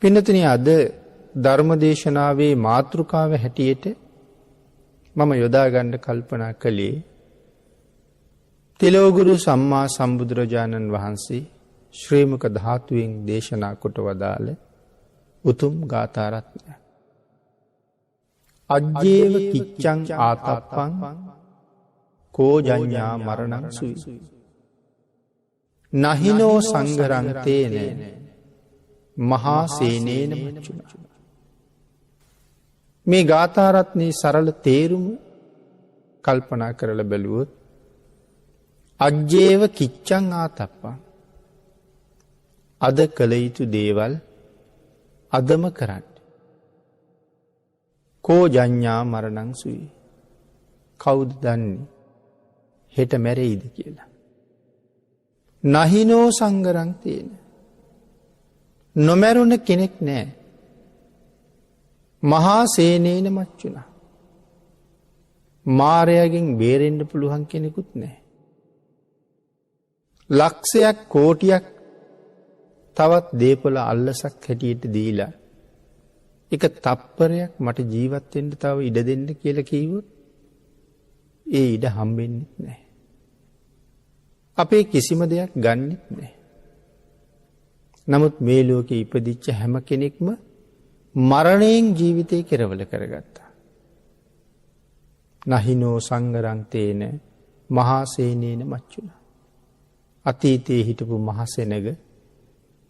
පින්නතුනි අද ධර්මදේශනාවේ මාතෘකාව හැටියට මම යොදා ගන්න කල්පනා කළේ තිලෝගුරු සම්මා සම්බුදුරජාණන් වහන්සේ ශ්‍රී මුක ධාතුවෙන් දේශනා කොට වදාළ උතුම් ගාථා රත්නය. අජ්ජේව කිච්ඡං ආතප්පං කෝ ජඤ්ඤා මරණං සුයි නහිනෝ සංඝරං තේන මහා සේනේන මච්චුනා. මේ ගාථා රත්නයේ සරල තේරුම කල්පනා කරලා බැලුවොත් අජ්ජේව කිච්ඡං ආතප්පං අද කළ යුතු දේවල් අදම කරන්න. කෝ ජඤ්ඤා මරණං සුයි කවුද දන්නේ හෙට මැරෙයිද කියලා. නහිනෝ සංඝරං තේන නොමැරුණ කෙනෙක් නෑ. මහා සේනේන මච්චුනා මාරයාගෙන් බේරෙන්න පුළුවන් කෙනෙකුත් නෑ. ලක්ෂයක් කෝටියක් තවත් දේපොළ අල්ලසක් හැටියට දීලා එක තප්පරයක් මට ජීවත් වෙන්න තව ඉඩ දෙන්න කියලා කිව්වොත් ඒ ඉඩ හම්බෙන්නේ නැහැ. අපේ කිසිම දෙයක් ගන්නෙත් නැහැ. නමුත් මේ ලෝකේ ඉපදිච්ච හැම කෙනෙක්ම මරණයෙන් ජීවිතේ කෙරවල කරගත්තා. නහිනෝ සංඝරං තේන මහා සේනේන මච්චුනා. අතීතයේ හිටපු මහ සෙනග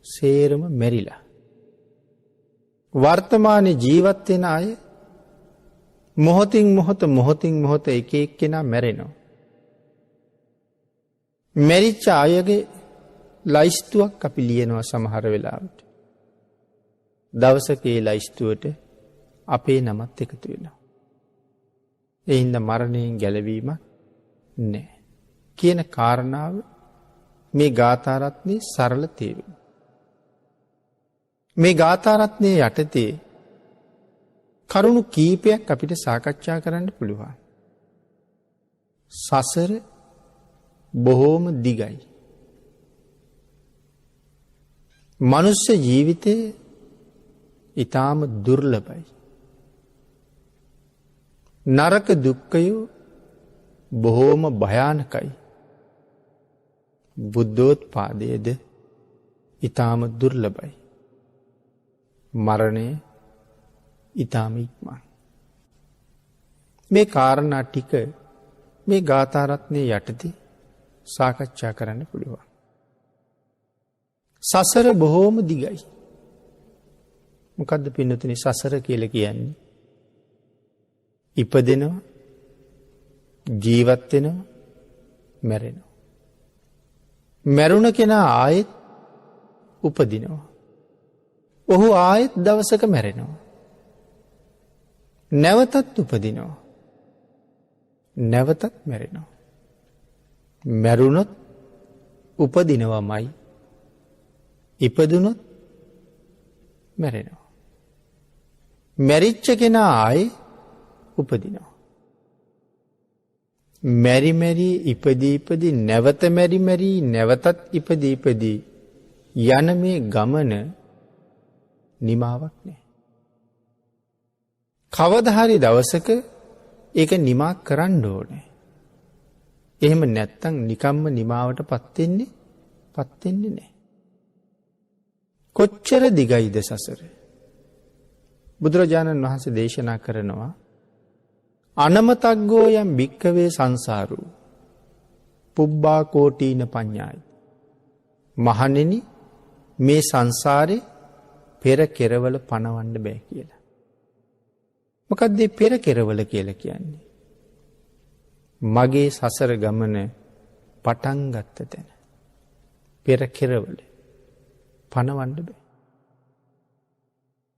සේරම මැරිලා. වර්තමානයේ ජීවත් වෙන අය මොහොතින් මොහොත එක එක්කෙනා මැරෙනවා. මැරිච්ච අයගේ ලයිස්තුවක් අපි ලියනවා සමහර වෙලාවට. දවසක ඒ ලයිස්තුවට අපේ නමත් එකතු වෙනවා. ඒ හින්දා මරණයෙන් ගැලවීමක් නැහැ කියන කාරණාව මේ ගාථා රත්නයේ සරල තේරුම. මේ ගාථා රත්නයේ යටතේ කරුණු කීපයක් අපිට සාකච්ඡා කරන්න පුළුවන්. සසර බොහෝම දිගයි. මනුෂ්‍ය ජීවිතය ඊටාම දුර්ලභයි. නරක දුක්ඛය බොහෝම භයානකයි. බුද්ධෝත්පාදයේද ඊටාම දුර්ලභයි. මරණය ඊටාම ඉක්මන්. මේ කාරණා ටික මේ ගාථා රත්නයේ යටතේ සාකච්ඡා කරන්න පුළුවන්. සසර බොහෝම දිගයි. මොකද්ද පින්නතුනි සසර කියලා කියන්නේ? ඉපදෙනවා, ජීවත් වෙනවා, මැරෙනවා. මැරුණ කෙනා ආයෙත් උපදිනවා. ඔහු ආයෙත් දවසක මැරෙනවා. නැවතත් උපදිනවා. නැවතත් මැරෙනවා. මැරුණොත් උපදිනවමයි. ඉපදුනොත් මැරෙනවා. මැරිච්ච කෙනා ආයේ උපදිනවා. මෙරි ඉපදී නැවත මෙරි නැවතත් ඉපදී යන මේ ගමන නිමාවක් නැහැ. කවදා හරි දවසක ඒක නිමා කරන්න ඕනේ. එහෙම නැත්තම් නිකම්ම නිමාවටපත් වෙන්නේ නැහැ. කොච්චර දිගයිද සසර? බුදුරජාණන් වහන්සේ දේශනා කරනවා අනමතග්ගෝ යම් භික්ඛවේ සංසාරෝ පුබ්බා කෝටීන පඤ්ඤායි. මහණෙනි මේ සංසාරේ පෙර කෙරවල පණවන්න බෑ කියලා. මොකක්ද මේ පෙර කෙරවල කියලා කියන්නේ? මගේ සසර ගමන පටන් ගත්ත තැන පෙර කෙරවල පණවන්න බෑ.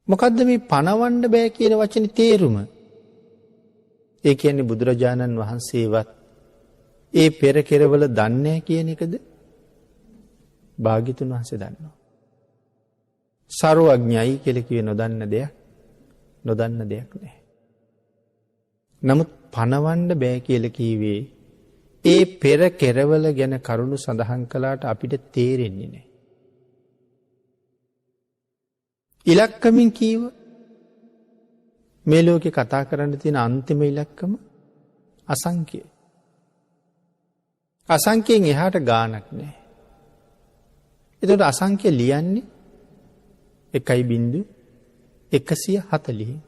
මොකද්ද මේ පණවන්න බෑ කියන වචනේ තේරුම? ඒ කියන්නේ බුදුරජාණන් වහන්සේවත් ඒ පෙර කෙරවල දන්නේ කියන එකද? භාග්‍යතුන් වහන්සේ දන්නවා. සර්වඥයි කියලා කියේ නොදන්න දෙයක් නැහැ. නමුත් පණවන්න බෑ කියලා කිව්වේ ඒ පෙර කෙරවල ගැන කරුණු සඳහන් කළාට අපිට තේරෙන්නේ නැහැ. ඉලක්කමින් කීව මේ ලෝකේ කතා කරන්න තියෙන අන්තිම ඉලක්කම අසංඛ්‍යයි. අසංඛ්‍යයෙන් එහාට ගාණක් නැහැ. එතකොට අසංඛ්‍ය ලියන්නේ 1.140.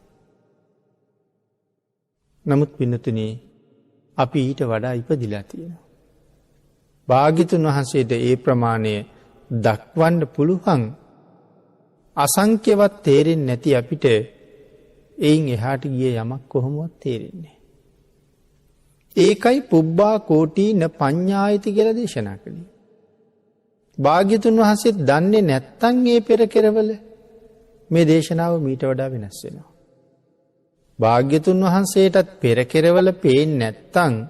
නමුත් පින්නතුනේ අපි ඊට වඩා ඉපදිලා තියෙනවා. භාග්‍යතුන් වහන්සේට ඒ ප්‍රමාණය දක්වන්න පුළුවන් අසංඛ්‍යවත් තේරෙන්නේ නැති අපිට එයින් එහාට ගිය යමක් කොහොමවත් තේරෙන්නේ නැහැ. ඒකයි පුබ්බා කෝටීන පඤ්ඤායති කියලා දේශනා කළේ. භාග්‍යතුන් වහන්සේ දන්නේ නැත්තම් මේ පෙර කෙරවල මේ දේශනාව මීට වඩා වෙනස් වෙනවා. භාග්‍යතුන් වහන්සේටත් පෙර කෙරවල පේන්නේ නැත්තම්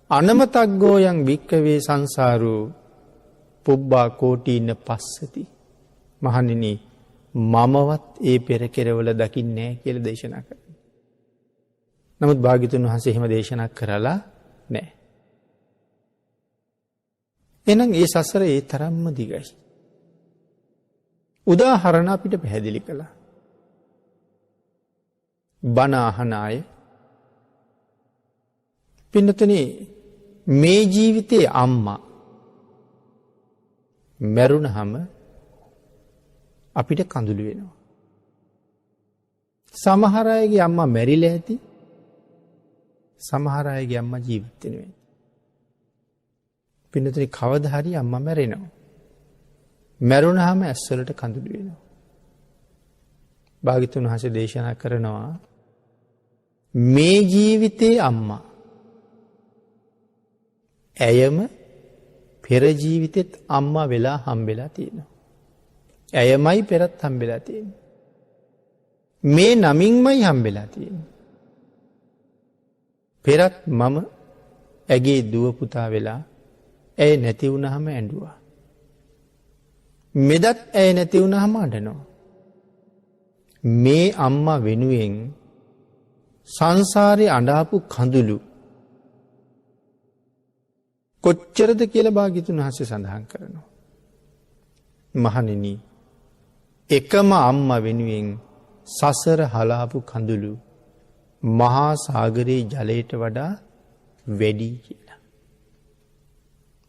අනමතග්ගෝ යං වික්කවේ සංසාරෝ පුබ්බා කෝටීන පස්සති. මහණෙනි මමවත් ඒ පෙර කෙරවල දකින්නේ නැහැ කියලා දේශනා කරනවා. නමුත් භාග්‍යතුන් වහන්සේ එහෙම දේශනා කරලා නැහැ. එහෙනම් ඒ සසර ඒ තරම්ම දිගයි. උදාහරණ අපිට පැහැදිලි කළා. බණ අහන අය පින්නතුනේ මේ ජීවිතේ අම්මා මැරුණහම අපිට කඳුළු වෙනවා. සමහර අයගේ අම්මා මැරිලා ඇති. සමහර අයගේ අම්මා ජීවත් වෙනවා. පින්නතුනේ කවදා හරි අම්මා මැරෙනවා. මැරුණාම ඇස්වලට කඳුළු වෙනවා. භාග්‍යතුන් වහන්සේ දේශනා කරනවා මේ ජීවිතේ අම්මා ඇයම පෙර ජීවිතෙත් අම්මා වෙලා හම්බෙලා තියෙනවා. ඇයමයි පෙරත් හම්බෙලා තියෙන්නේ. මේ නමින්මයි හම්බෙලා තියෙන්නේ. පෙරත් මම ඇගේ දුව පුතා වෙලා ඇය නැති වුණාම ඇඬුවා. මෙදත් ඇය නැති වුණාම අඬනවා. මේ අම්මා වෙනුවෙන් සංසාරේ අඬාපු කඳුළු කොච්චරද කියලා භාග්‍යතුන් වහන්සේ සඳහන් කරනවා. මහණෙනි එකම අම්මා වෙනුවෙන් සසර හලාපු කඳුළු මහා සාගරයේ ජලයට වඩා වැඩි කියලා.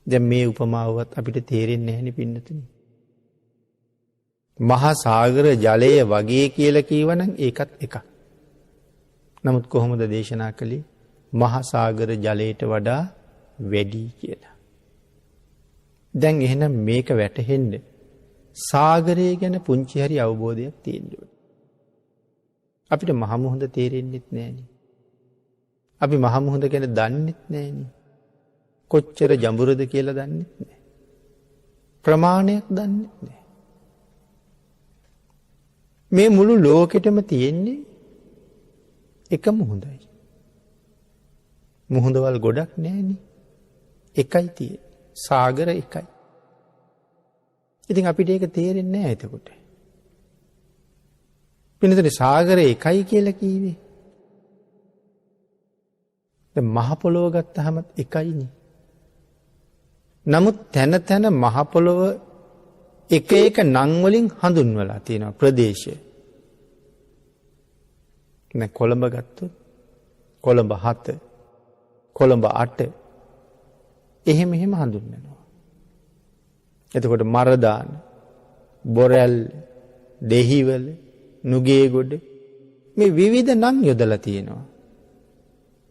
දැන් මේ උපමාවවත් අපිට තේරෙන්නේ නැහෙනි පින්නතුනි. මහා සාගර ජලය වගේ කියලා කියවනම් ඒකත් එකක්. නමුත් කොහොමද දේශනා කළේ? මහා සාගර ජලයට වඩා වැඩි කියලා. දැන් එහෙනම් මේක වැටහෙන්න සාගරය ගැන පුංචි හරි අවබෝධයක් තියෙන්න ඕනේ. අපිට මහ මුහුද තේරෙන්නෙත් නෑනේ. අපි මහ මුහුද ගැන දන්නෙත් නෑනේ. කොච්චර ජඹුරද කියලා දන්නෙත් නෑ. ප්‍රමාණයක් දන්නෙත් නෑ. මේ මුළු ලෝකෙටම තියෙන්නේ එක මුහුදයි. මුහුදවල් ගොඩක් නෑනේ. එකයි තියෙන්නේ. සාගර එකයි. ඉතින් අපිට ඒක තේරෙන්නේ නෑ එතකොට. පින්නතුනේ සාගරය එකයි කියලා කීවේ. දැන් මහ පොළොව ගත්තාම එකයිනේ. නමුත් තැන තැන මහ පොළොව එක එක නම් වලින් හඳුන්වලා තියෙනවා ප්‍රදේශය. දැන් කොළඹ ගත්තොත් කොළඹ 7 කොළඹ 8 එහෙම හඳුන්වනවා. එතකොට මරදාන, බොරැල්ල, දෙහිවල, නුගේගොඩ මේ විවිධ නම් යොදලා තියෙනවා.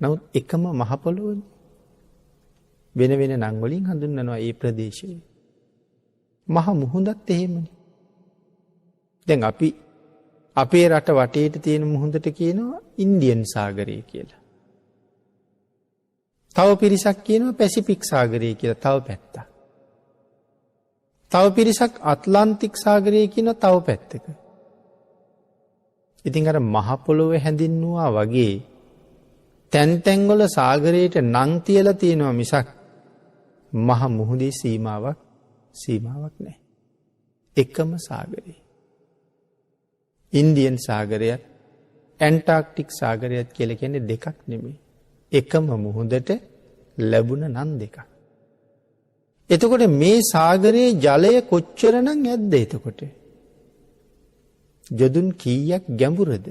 නමුත් එකම මහ පොළොවනේ. වෙන වෙන නම් වලින් හඳුන්වනවා ඒ ප්‍රදේශය. මහ මුහුදත් එහෙමනේ. දැන් අපි අපේ රට වටේට තියෙන මුහුදට කියනවා ඉන්දියන් සාගරය කියලා. තව පිරිසක් කියනවා පැසිෆික් සාගරය කියලා තව පැත්තක්. තව පිරිසක් ඇට්ලාන්ටික් සාගරය කියනවා තව පැත්තක. ඉතින් අර මහ පොළොව හැඳින්වුවා වගේ තැන් තැන් වල සාගරයට නම් තියලා තියෙනවා මිසක් මහ මුහුදේ සීමාවක් නැහැ. එකම සාගරය. ඉන්දියන් සාගරයත් ඇන්ටාර්ක්ටික් සාගරයත් කියලා කියන්නේ දෙකක් නෙමෙයි. එකම මුහුදට ලැබුණ නම් දෙකක්. එතකොට මේ සාගරයේ ජලය කොච්චරනම් ඇද්ද එතකොට? යොදුන් කීයක් ගැඹුරද?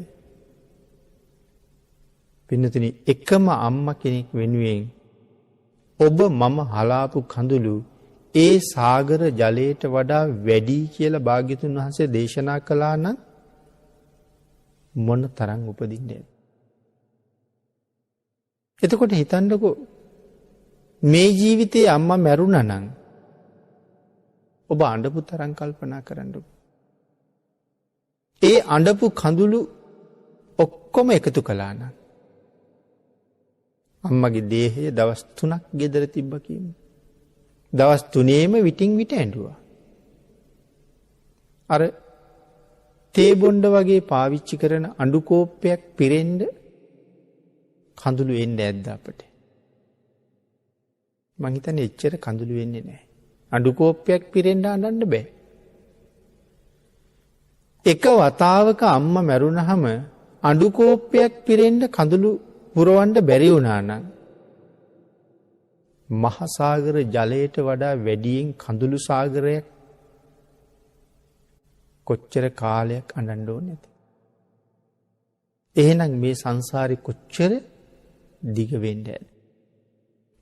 පින්නතුනි එකම අම්මා කෙනෙක් වෙනුවෙන් ඔබ මම හලාපු කඳුළු ඒ සාගර ජලයට වඩා වැඩි කියලා භාග්‍යතුන් වහන්සේ දේශනා කළා නම් මොන තරම් උපදින්නේ? එතකොට හිතන්නකෝ මේ ජීවිතේ අම්මා මැරුණා නම් ඔබ අඬපු තරම් කල්පනා කරන්නකෝ. ඒ අඬපු කඳුළු ඔක්කොම එකතු කළා නම් අම්මගේ දේහය දවස් 3ක් ගෙදර තිබ්බ කියමු. දවස් 3ේම විටින් විට ඇඬුවා. අර තේ බොණ්ඩ වගේ පාවිච්චි කරන අඬු කෝප්පයක් පිරෙන්න කඳුළු එන්නේ නැද්ද අපට? මං හිතන්නේ එච්චර කඳුළු වෙන්නේ නැහැ. අඬු කෝප්පයක් පිරෙන්න අඬන්න බෑ. එක වතාවක අම්මා මැරුණහම අඬු කෝප්පයක් පිරෙන්න කඳුළු පුරවන්න බැරි වුණා නම් මහා සාගර ජලයට වඩා වැඩියෙන් කඳුළු සාගරයක් කොච්චර කාලයක් අඬන්න ඕනේද? එහෙනම් මේ සංසාරේ කොච්චර දිග වෙන්නේ?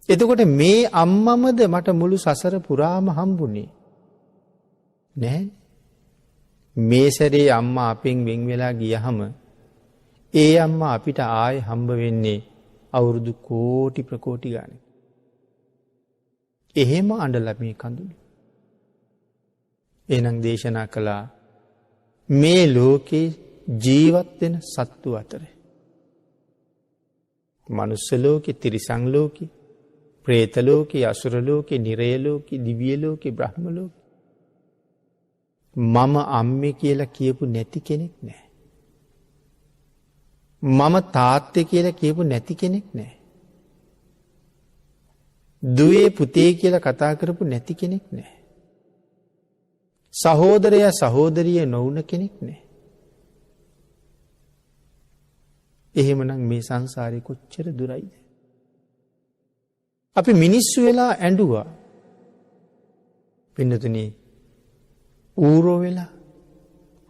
එතකොට මේ අම්මමද මට මුළු සසර පුරාම හම්බුනේ නැහැ. මේ සැරේ අම්මා අපෙන් වෙන් වෙලා ගියහම ඒ අම්මා අපිට ආයේ හම්බ වෙන්නේ අවුරුදු කෝටි ප්‍රකෝටි ගානේ. එහෙම අඬලා මේ කඳුළු. එහෙනම් දේශනා කළා මේ ලෝකේ ජීවත් වෙන සත්තු අතරේ මනුස්ස ලෝකේ, තිරිසන් ලෝකේ, പ്രേත ලෝකේ, අසුර ලෝකේ, නිරය ලෝකේ, දිව්‍ය ලෝකේ, බ්‍රහ්ම ලෝකේ මම අම්මේ කියලා කියපු නැති කෙනෙක් නැහැ. මම තාත්තේ කියලා කියපු නැති කෙනෙක් නැහැ. දුවේ පුතේ කියලා කතා කරපු නැති කෙනෙක් නැහැ. සහෝදරයා සහෝදරිය නොවුන කෙනෙක් නැහැ. එහෙමනම් මේ සංසාරේ කොච්චර දුරයිද? අපි මිනිස්සු වෙලා ඇඬුවා. පින්නතුනි ඌරෝ වෙලා,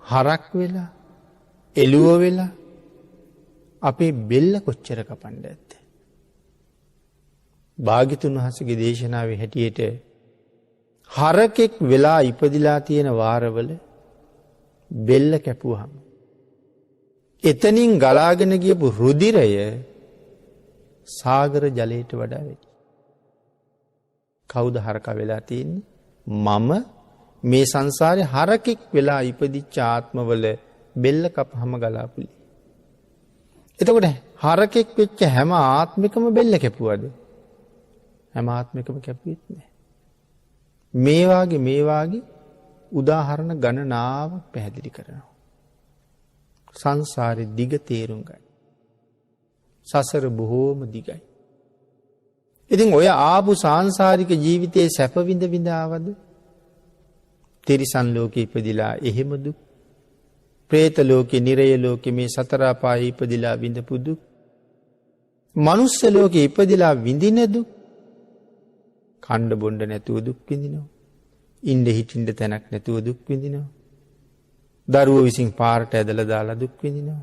හරක් වෙලා, එළුව වෙලා අපේ බෙල්ල කොච්චර කපන්න ඇද්ද? භාග්‍යතුන් වහන්සේගේ දේශනාවේ හැටියට හරකෙක් වෙලා ඉපදිලා තියෙන වාරවල බෙල්ල කැපුවාම එතනින් ගලාගෙන ගියපු රුධිරය සාගර ජලයට වඩා වැඩි. කවුද හරකා වෙලා තියෙන්නේ? මම මේ සංසාරේ හරකෙක් වෙලා ඉපදිච්ච ආත්මවල බෙල්ල කපහම ගලාපුලි. එතකොට හරකෙක් වෙච්ච හැම ආත්මිකම බෙල්ල කැපුවද? හැම ආත්මිකම කැපුවෙත් නැහැ. මේ වාගේ උදාහරණ ගණනාවක් පැහැදිලි කරනවා. සංසාරේ දිග තේරුම් ගන්න. සසර බොහෝම දිගයි. ඉතින් ඔය ආපු සාංශාරික ජීවිතයේ සැප විඳ විඳ ආවද? තිරිසන් ලෝකේ ඉපදිලා එහෙම දුක්, പ്രേත ලෝකේ, නිරය ලෝකේ මේ සතර අපායේ ඉපදිලා විඳපු දුක්, මනුස්ස ලෝකේ ඉපදිලා විඳින දුක්, කණ්ඩ බොණ්ඩ නැතුව දුක් විඳිනවා. ඉන්න හිටින්න තැනක් නැතුව දුක් විඳිනවා. දරුවෝ විසින් පාරට ඇදලා දාලා දුක් විඳිනවා.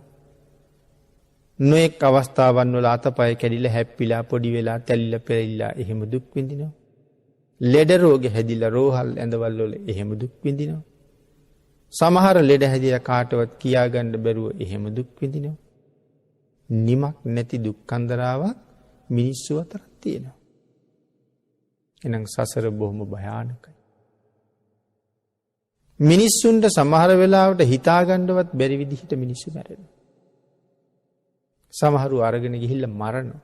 නොඑක් අවස්ථාවන් වල අතපය කැඩිලා හැප්පිලා පොඩි වෙලා තැලිලා පෙරිලා එහෙම දුක් විඳිනවා. ලෙඩ රෝග හැදිලා රෝහල් ඇඳවල් වල එහෙම දුක් විඳිනවා. සමහර ලෙඩ හැදිලා කාටවත් කියාගන්න බැරුව එහෙම දුක් විඳිනවා. නිමක් නැති දුක්ඛන්දරාවක් මිනිස්සු අතර තියෙනවා. එහෙනම් සසර බොහොම භයානකයි. මිනිස්සුන්ට සමහර වෙලාවට හිතාගන්නවත් බැරි විදිහට මිනිස්සු මැරෙනවා. සමහරු අරගෙන ගිහිල්ලා මරනවා.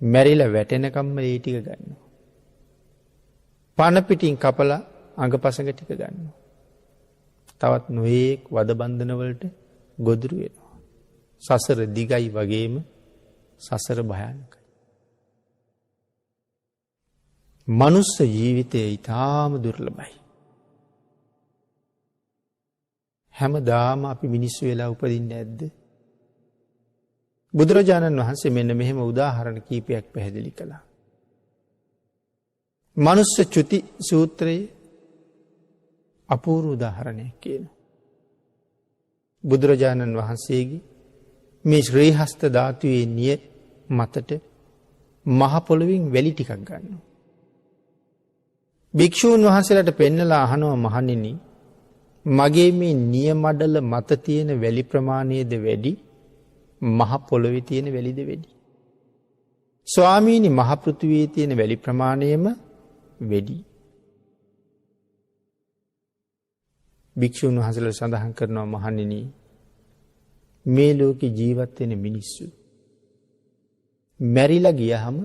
මැරිලා වැටෙනකම්ම ඒ ටික ගන්නවා. පණ පිටින් කපලා අඟපසඟ ටික ගන්නවා. තවත් නොයේක් වද බන්ධන වලට ගොදුරු වෙනවා. සසර දිගයි වගේම සසර භයානකයි. මනුස්ස ජීවිතය ඊටාම දුර්ලභයි. හැමදාම අපි මිනිස්සු වෙලා උපදින්නේ නැද්ද? බුදුරජාණන් වහන්සේ මෙන්න මෙහෙම උදාහරණ කීපයක් පැහැදිලි කළා. මනුස්ස චුති සූත්‍රයේ අපූර්ව උදාහරණයක් කියනවා. බුදුරජාණන් වහන්සේගේ මේ ශ්‍රී හස්ත ධාතුවේ නිය මතට මහ පොළොවින් වැලි ටිකක් ගන්නවා. භික්ෂූන් වහන්සේලාට පෙන්නලා අහනවා මහණෙනි මගේ මේ නිය මඩල මත තියෙන වැලි ප්‍රමාණයද වැඩි මහ පොළොවේ තියෙන වැලිද වැඩි? ස්වාමීනි මහ පෘථිවියේ තියෙන වැලි ප්‍රමාණයම වැඩි. භික්ෂූන් වහන්සේලා සඳහන් කරනවා මහණෙනි මේ ලෝකේ ජීවත් වෙන මිනිස්සු මැරිලා ගියහම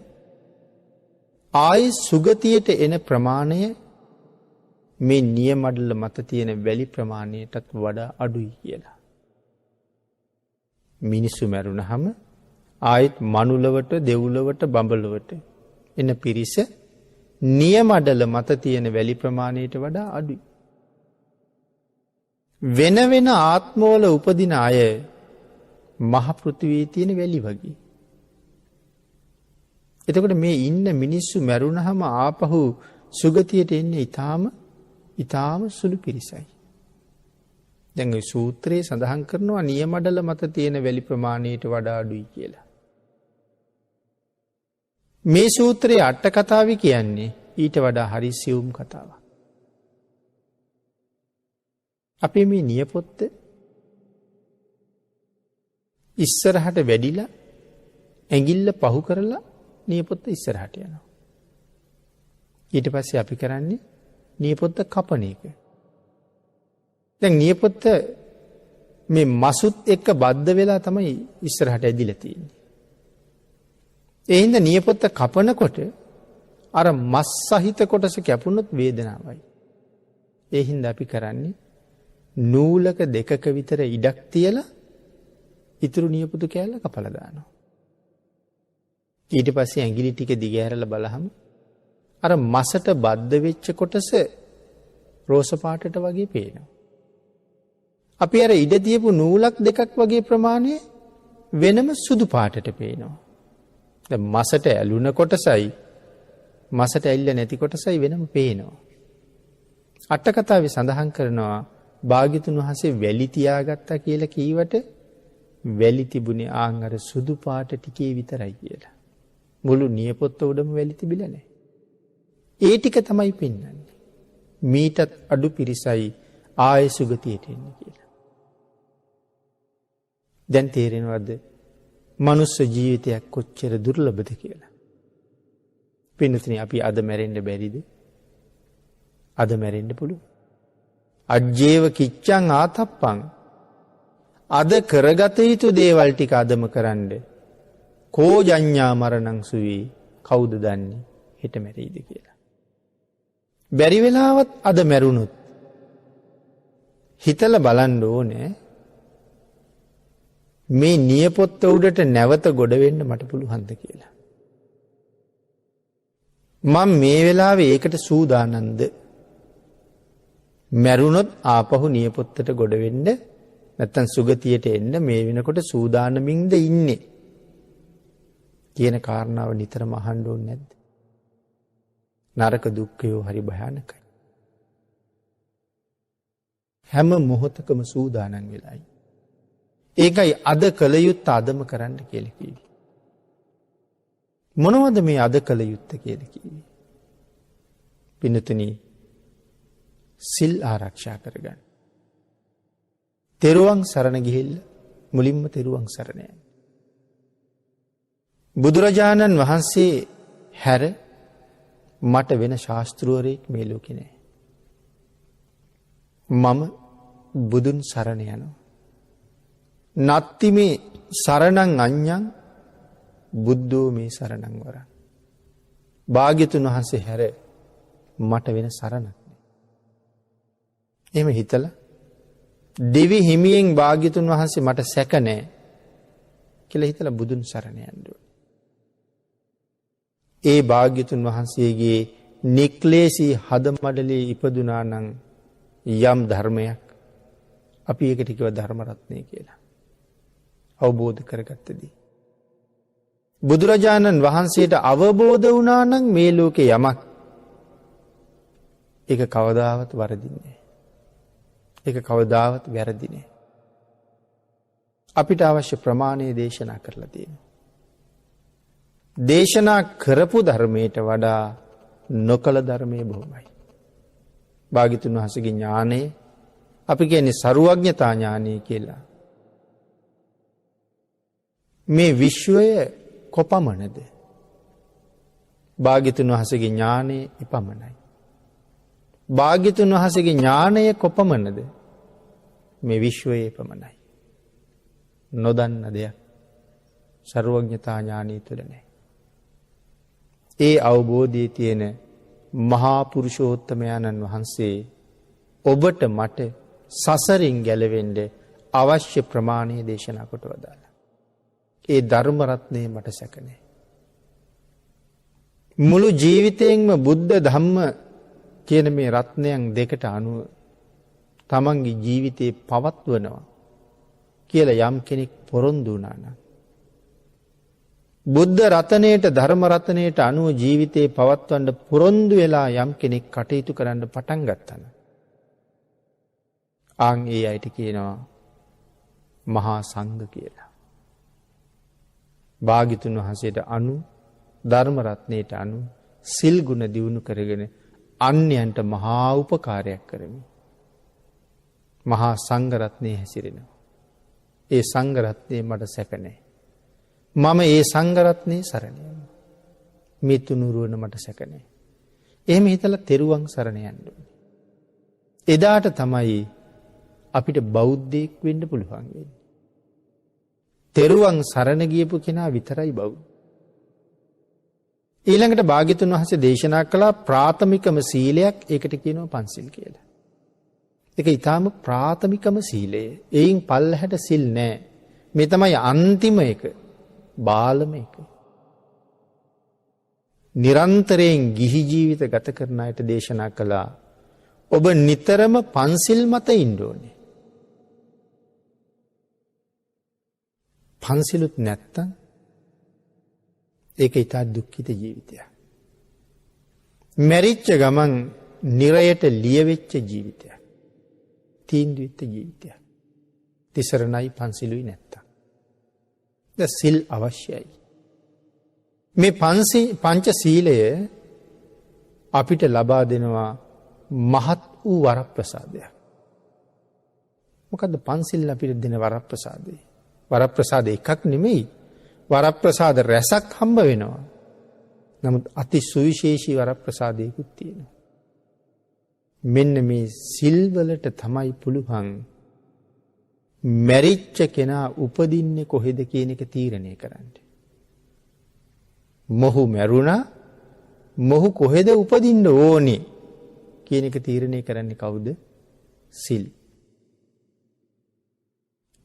ආයේ සුගතියට එන ප්‍රමාණය මේ නියමඩල මත තියෙන වැලි ප්‍රමාණයටත් වඩා අඩුයි කියලා. මිනිස්සු මැරුණහම ආයෙත් මනුලවට දෙව්ලොවට බඹලොවට එන පිරිස නියමඩල මත තියෙන වැලි ප්‍රමාණයට වඩා අඩුයි. වෙන වෙන ආත්මවල උපදින අය මහ පෘථිවියේ තියෙන වැලි වගේ. එතකොට මේ ඉන්න මිනිස්සු මැරුණහම ආපහු සුගතියට එන්නේ ඊටාම සුළු පිරිසයි. දැන් ওই සූත්‍රයේ සඳහන් කරනවා නියමඩල මත තියෙන වැලි ප්‍රමාණයට වඩා අඩුයි කියලා. මේ සූත්‍රයේ අට කතාවි කියන්නේ ඊට වඩා හරි සියුම් කතාවක්. අපි මේ නියපොත්ත ඉස්සරහට වැඩිලා ඇඟිල්ල පහු කරලා නියපොත්ත ඉස්සරහට යනවා. ඊට පස්සේ අපි කරන්නේ නියපොත්ත කපන එක. දැන් නියපොත්ත මේ මසුත් එක්ක බද්ධ වෙලා තමයි ඉස්සරහට ඇදිලා තියෙන්නේ. ඒ හින්දා නියපොත්ත කපනකොට අර මස් සහිත කොටස කැපුණොත් වේදනාවයි. ඒ හින්දා අපි කරන්නේ නූලක දෙකක විතර ඉඩක් තියලා ඉතුරු නියපොතු කෑල්ල කපලා දානවා. ඊට පස්සේ ඇඟිලි ටික දිගහැරලා බලහම අර මසට බද්ධ වෙච්ච කොටස රෝස පාටට වගේ පේනවා. අපි අර ඉඩ තියපු නූලක් දෙකක් වගේ ප්‍රමාණය වෙනම සුදු පාටට පේනවා. දැන් මසට ඇලුන කොටසයි මසට ඇල්ල නැති කොටසයි වෙනම පේනවා. අට කතාවේ සඳහන් කරනවා භාග්‍යතුන් වහන්සේ වැලි තියාගත්තා කියලා කීවට වැලි තිබුණේ ආන් අර සුදු පාට ටිකේ විතරයි කියලා. මුළු නියපොත්ත උඩම වැලි තිබිලා නැහැ. ඒ ටික තමයි පෙන්වන්නේ. මීටත් අඩු පිරිසයි ආය සුගතියට එන්නේ කියලා. දැන් තේරෙනවද මනුස්ස ජීවිතයක් කොච්චර දුර්ලභද කියලා? පින්තුනි අපි අද මැරෙන්න බැරිද? අද මැරෙන්න පුළුවන්. අජ්ජේව කිච්ඡං ආතප්පං අද කරගත යුතු දේවල් ටික අදම කරන්න. කෝ ජඤ්ඤා මරණං සුවී කවුද දන්නේ හෙට මැරෙයිද කියලා. බැරි වෙලාවත් අද මැරුණොත් හිතලා බලන්න ඕනේ මේ නියපොත්ත උඩට නැවත ගොඩ වෙන්න මට පුළුවන්ද කියලා. මම මේ වෙලාවේ ඒකට සූදානම්ද? මැරුණොත් ආපහු නියපොත්තට ගොඩ වෙන්න නැත්තම් සුගතියට එන්න මේ වෙනකොට සූදානමින්ද ඉන්නේ කියන කාරණාව නිතරම අහන්න ඕනේ නැද්ද? නරක දුක්ඛය හරි භයානකයි. හැම මොහොතකම සූදානම් වෙලයි. ඒකයි අද කල යුත්තේ අදම කරන්න කියලා කිව්වේ. මොනවද මේ අද කල යුත්තේ කියලා කිව්වේ? පින්තුනි සිල් ආරක්ෂා කරගන්න. තෙරුවන් සරණ ගිහිල්ලා මුලින්ම තෙරුවන් සරණ යන්න. බුදුරජාණන් වහන්සේ හැර මට වෙන ශාස්ත්‍රවරයෙක් මේ ලෝකේ නැහැ. මම බුදුන් සරණ යනවා. නත්ති මේ සරණං අඤ්ඤං බුද්ධෝ මේ සරණං වරං. භාග්‍යතුන් වහන්සේ හැර මට වෙන සරණක් නැහැ. එහෙම හිතලා දෙවි හිමියෙන් භාග්‍යතුන් වහන්සේ මට සැක නැහැ කියලා හිතලා බුදුන් සරණ යන්න ඕනේ. ඒ භාග්‍යතුන් වහන්සේගේ නික්ලේශී හදමඩලේ ඉපදුනා නම් යම් ධර්මයක් අපි ඒකට කිව්ව ධර්ම රත්නය කියලා. අවබෝධ කරගත්තදී බුදුරජාණන් වහන්සේට අවබෝධ වුණා නම් මේ ලෝකේ යමක් ඒක කවදාවත් වරදින්නේ නැහැ. ඒක කවදාවත් වැරදි නැහැ. අපිට අවශ්‍ය ප්‍රමාණය දේශනා කරලා තියෙනවා. දේශනා කරපු ධර්මයට වඩා නොකල ධර්මය බොහොමයි. භාග්‍යතුන් වහන්සේගේ ඥානය අපි කියන්නේ සරුවඥතා ඥානය කියලා. මේ විශ්වය කොපමණද? භාග්‍යතුන් වහන්සේගේ ඥානය එපමණයි. භාග්‍යතුන් වහන්සේගේ ඥානය කොපමණද? මේ විශ්වයේ එපමණයි. නොදන්න දෙයක් සර්වඥතා ඥානය තුළ නැහැ. ඒ අවබෝධයේ තියෙන මහා පුරුෂෝත්තමයන්න් වහන්සේ ඔබට මට සසරින් ගැලවෙන්න අවශ්‍ය ප්‍රමාණය දේශනා කොට වදාළා. ඒ ධර්ම රත්නය මට සැක නැහැ. මුළු ජීවිතයෙන්ම බුද්ධ ධම්ම කියන මේ රත්නයන් දෙකට අනුව තමන්ගේ ජීවිතේ පවත්වනවා කියලා යම් කෙනෙක් පොරොන්දු වුණා නම්, බුද්ධ රත්නයේට ධර්ම රත්නයේට අනුව ජීවිතේ පවත්වන්න පොරොන්දු වෙලා යම් කෙනෙක් කටයුතු කරන්න පටන් ගත්තා නම්, ආන් ඒ අයට කියනවා මහා සංඝ කියලා. භාග්‍යතුන් වහන්සේට අනුව ධර්ම රත්නයේට අනුව සිල් ගුණ දියුණු කරගෙන අන්‍යයන්ට මහා උපකාරයක් කරමි. මහා සංඝ රත්නයේ හැසිරෙනවා. ඒ සංඝ රත්නයේ මට සැක නැහැ. මම ඒ සංඝ රත්නයේ සරණ යනවා. මේ තුනුරුවන මට සැක නැහැ. එහෙම හිතලා තෙරුවන් සරණ යන්න ඕනේ. එදාට තමයි අපිට බෞද්ධයෙක් වෙන්න පුළුවන් වෙන්නේ. තෙරුවන් සරණ ගියපු කෙනා විතරයි බෞද්ධ. ඊළඟට භාග්‍යතුන් වහන්සේ දේශනා කළා ප්‍රාථමිකම සීලයක්, ඒකට කියනවා පන්සිල් කියලා. ඒක ඊටාම ප්‍රාථමිකම සීලය. එයින් පල්ලහැට සිල් නැහැ. මේ තමයි අන්තිම එක, බාලම එක. නිරන්තරයෙන් ගිහි ජීවිත ගත කරන අයට දේශනා කළා ඔබ නිතරම පන්සිල් මත ඉන්න ඕනේ. පන්සිලුත් නැත්තම් ඒක ඊට දුක්ඛිත ජීවිතයක්. මැරිච්ච ගමන් නිරයට ලියවෙච්ච ජීවිතයක්. තීන්දුවිත ජීවිතයක්. තිසරණයි පන්සිලුයි නැත්තම්. සිල් අවශ්‍යයි. මේ පංච සීලය අපිට ලබා දෙනවා මහත් වූ වරප්‍රසාදයක්. මොකද්ද පන්සිල් අපිට දෙන වරප්‍රසාදය? වරප්‍රසාද එකක් නෙමෙයි. වරප්‍රසාද රැසක් හම්බ වෙනවා. නමුත් අති සුවිශේෂී වරප්‍රසාදයකුත් තියෙනවා. මෙන්න මේ සිල්වලට තමයි පුළුවන් මැරිච්ච කෙනා උපදින්නේ කොහෙද කියන එක තීරණය කරන්න. මොහු මැරුණා, මොහු කොහෙද උපදින්න ඕනේ කියන එක තීරණය කරන්නේ කවුද? සිල්.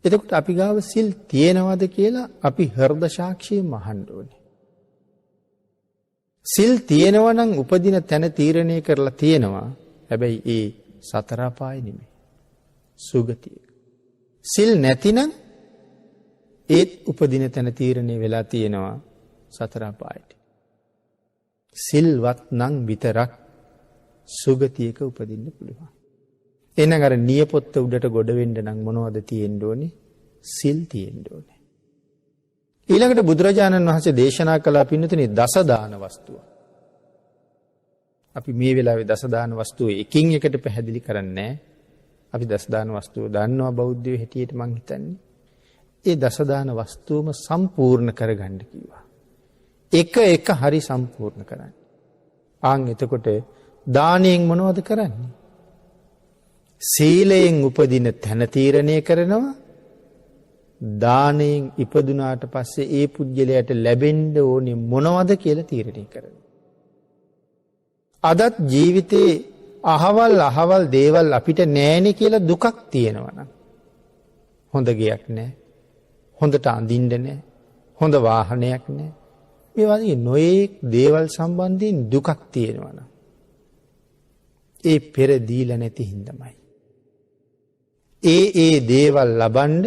එතකොට අපි ගාව සිල් තියෙනවද කියලා අපි හෘද සාක්ෂියෙන් අහන්න ඕනේ. සිල් තියෙනවා නම් උපදින තැන තීරණය කරලා තියෙනවා. හැබැයි ඒ සතර අපාය නෙමෙයි. සුගතිය. සිල් නැතිනම් ඒත් උපදින තැන තීරණය වෙලා තියෙනවා සතර අපායට. සිල්වත් නම් විතරක් සුගතියක උපදින්න පුළුවන්. එහෙනම් අර නියපොත්ත උඩට ගොඩ වෙන්න නම් මොනවද තියෙන්න ඕනේ? සිල් තියෙන්න ඕනේ. ඊළඟට බුදුරජාණන් වහන්සේ දේශනා කළා පින්නතුනේ දස දාන වස්තුව. අපි මේ වෙලාවේ දස දාන වස්තුව එකින් එකට පැහැදිලි කරන්නේ. අපි දස දාන වස්තුව දන්නවා බෞද්ධයෝ හැටියට මං හිතන්නේ. ඒ දස දාන වස්තුවම සම්පූර්ණ කරගන්න කිව්වා. එක හරි සම්පූර්ණ කරන්න. ආන් එතකොට දානයෙන් මොනවද කරන්නේ? සීලයෙන් උපදින තැන තීරණය කරනවා. දානයෙන් ඉපදුනාට පස්සේ ඒ පුජ්‍යලයට ලැබෙන්න ඕනේ මොනවද කියලා තීරණය කරනවා. අදත් ජීවිතේ අහවල් දේවල් අපිට නෑනේ කියලා දුකක් තියෙනවා නම්, හොඳ ගෙයක් නෑ, හොඳට අඳින්න නෑ, හොඳ වාහනයක් නෑ, මේ වගේ නොයෙක් දේවල් සම්බන්ධයෙන් දුකක් තියෙනවා නම් ඒ පෙර දීලා නැති හින්දාමයි. ඒ දේවල් ලබන්න